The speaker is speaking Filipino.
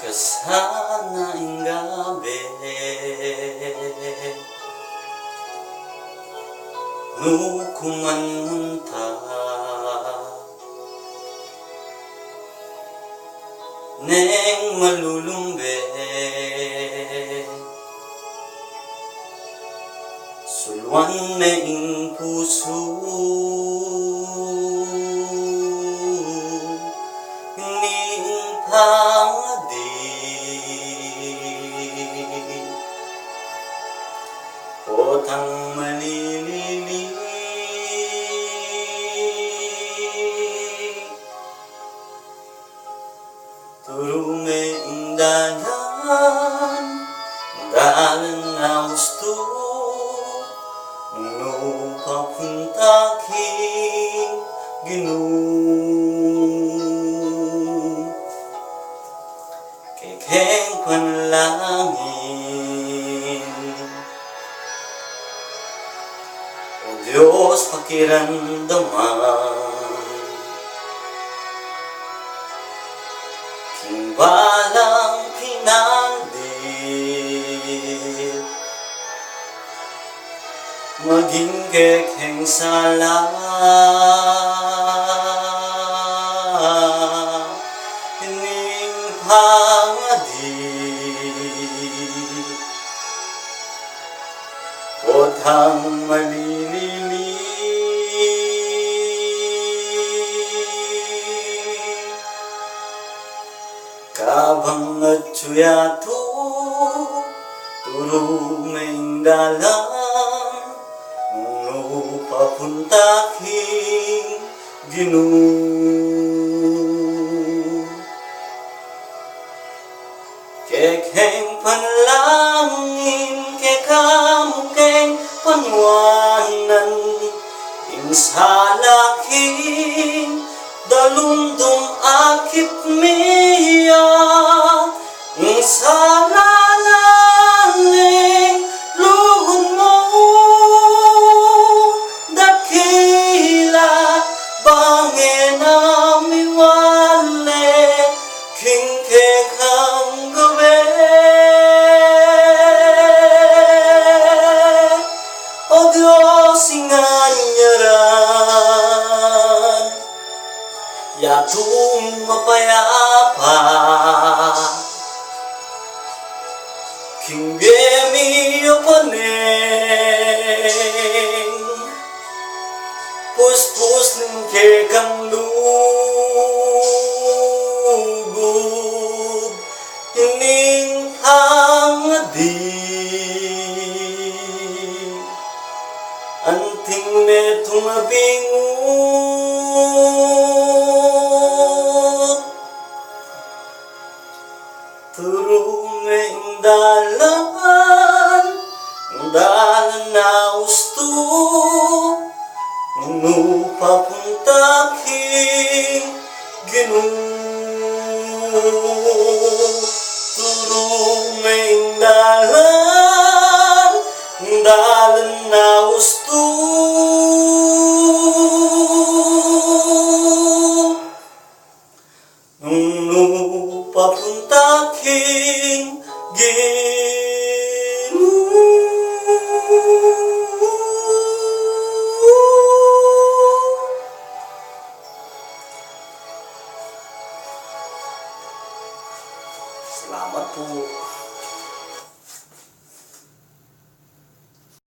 Kasanaing gabi nukuman munta neng malulumbe sulwan meing puso ning pangadi potang malilili turume indahan dalan na gusto no papunta king Ginoo kekeng panalangin o Diyos pakiramdaman balang pinandit maging kekeng sala ining pangadit potang malilili kabang at suyato turumeng dalang no papunta king Ginoo kekeng panalangin kekamukeng panwanan insalaking dalundong akip miya insalaling luhod mo dakila bangin amiwale kingkekang gabi o Diyos inganyaran yatung mapayapa kinggemi opaneng puspus ng kekang lugod ining hangadi anting metong mabingot turumeng dalan na gusto no papunta king Ginoo turumeng dalan na gusto no papunta king Ginoo. Salamat po.